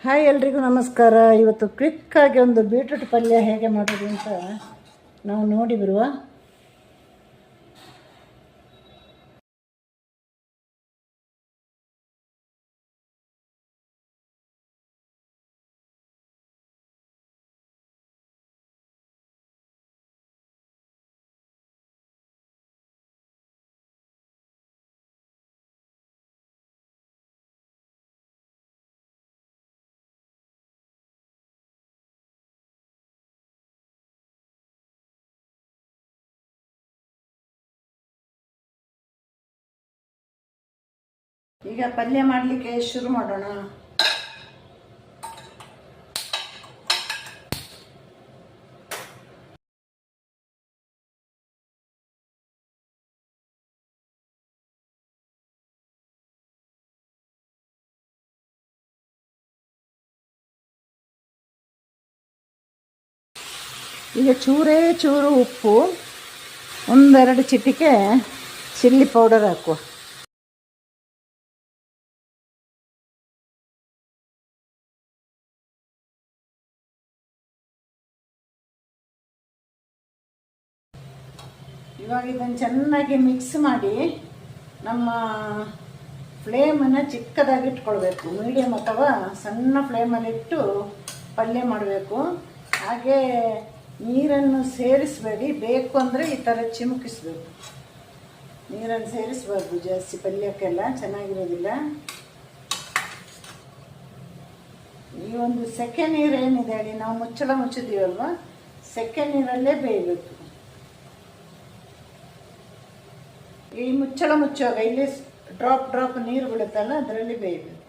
Hi ಎಲ್ರಿಗೂ ನಮಸ್ಕಾರ. ಇವತ್ತು ಕ್ವಿಕ್ಕಾಗಿ ಒಂದು ಬೀಟ್ರೂಟ್ ಪಲ್ಯ ಹೇಗೆ ಮಾಡೋದು ಅಂತ ನಾವು ನೋಡಿ ಬರುವ. ಈಗ ಪಲ್ಯ ಮಾಡಲಿಕ್ಕೆ ಶುರು ಮಾಡೋಣ. ಈಗ ಚೂರೇ ಚೂರು ಉಪ್ಪು, ಒಂದೆರಡು ಚಿಟಿಕೆ ಚಿಲ್ಲಿ ಪೌಡರ್ ಹಾಕುವ. ಇವಾಗ ಇದನ್ನು ಚೆನ್ನಾಗಿ ಮಿಕ್ಸ್ ಮಾಡಿ ನಮ್ಮ ಫ್ಲೇಮನ್ನು ಚಿಕ್ಕದಾಗಿ ಇಟ್ಕೊಳ್ಬೇಕು. ಮೀಡಿಯಮ್ ಅಥವಾ ಸಣ್ಣ ಫ್ಲೇಮಲ್ಲಿಟ್ಟು ಪಲ್ಯ ಮಾಡಬೇಕು. ಹಾಗೆ ನೀರನ್ನು ಸೇರಿಸಬೇಡಿ, ಬೇಕು ಅಂದರೆ ಈ ಥರ ಚಿಮುಕಿಸ್ಬೇಕು. ನೀರನ್ನು ಸೇರಿಸಬಾರ್ದು ಜಾಸ್ತಿ, ಪಲ್ಯಕ್ಕೆಲ್ಲ ಚೆನ್ನಾಗಿರೋದಿಲ್ಲ. ಈ ಒಂದು ಸೆಕೆ ನೀರು ಏನಿದೆ ಹೇಳಿ, ನಾವು ಮುಚ್ಚಳ ಮುಚ್ಚಿದ್ದೀವಲ್ವ, ಸೆಕೆ ನೀರಲ್ಲೇ ಬೇಯಬೇಕು. ಈ ಮುಚ್ಚಳ ಮುಚ್ಚುವಾಗ ಇಲ್ಲಿ ಡ್ರಾಪ್ ನೀರು ಬಿಡುತ್ತಲ್ಲ, ಅದರಲ್ಲಿ ಬೇಯಬೇಕು.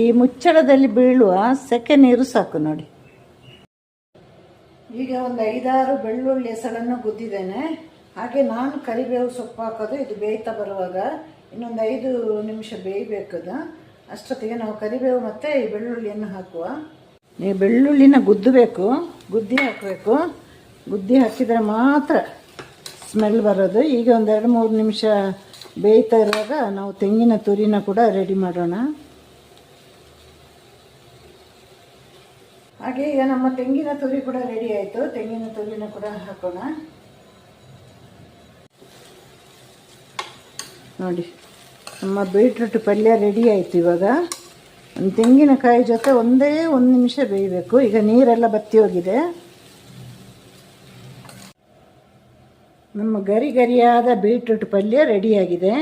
ಈ ಮುಚ್ಚಳದಲ್ಲಿ ಬೀಳುವ ಸೆಕೆ ನೀರು ಸಾಕು ನೋಡಿ. ಈಗ ಒಂದು 5-6 ಬೆಳ್ಳುಳ್ಳಿ ಹೆಸರನ್ನು ಗುದ್ದಿದ್ದೇನೆ. ಹಾಗೆ ನಾನು ಕರಿಬೇವು ಸೊಪ್ಪು ಹಾಕೋದು. ಇದು ಬೇಯ್ತಾ ಬರುವಾಗ ಇನ್ನೊಂದು 5 ನಿಮಿಷ ಬೇಯಬೇಕದು. ಅಷ್ಟೊತ್ತಿಗೆ ನಾವು ಕರಿಬೇವು ಮತ್ತು ಈ ಬೆಳ್ಳುಳ್ಳಿಯನ್ನು ಹಾಕುವ. ಈ ಬೆಳ್ಳುಳ್ಳಿನ ಗುದ್ದಬೇಕು, ಗುದ್ದಿ ಹಾಕಬೇಕು. ಗುದ್ದಿ ಹಾಕಿದರೆ ಮಾತ್ರ ಸ್ಮೆಲ್ ಬರೋದು. ಈಗ ಒಂದು 2-3 ನಿಮಿಷ ಬೇಯ್ತಾ ಇರುವಾಗ ನಾವು ತೆಂಗಿನ ತುರಿನ ಕೂಡ ರೆಡಿ ಮಾಡೋಣ. ಹಾಗೆ ಈಗ ನಮ್ಮ ತೆಂಗಿನ ತುರಿ ಕೂಡ ರೆಡಿ ಆಯಿತು. ತೆಂಗಿನ ತುರಿನ ಕೂಡ ಹಾಕೋಣ. ನೋಡಿ, ನಮ್ಮ ಬೀಟ್ರೂಟ್ ಪಲ್ಯ ರೆಡಿ ಆಯಿತು. ಇವಾಗ ಒಂದು ತೆಂಗಿನಕಾಯಿ ಜೊತೆ ಒಂದೇ 1 ನಿಮಿಷ ಬೇಯಬೇಕು. ಈಗ ನೀರೆಲ್ಲ ಬತ್ತಿ ಹೋಗಿದೆ. ನಮ್ಮ ಗರಿಗರಿಯಾದ ಬೀಟ್ರೂಟ್ ಪಲ್ಯ ರೆಡಿಯಾಗಿದೆ.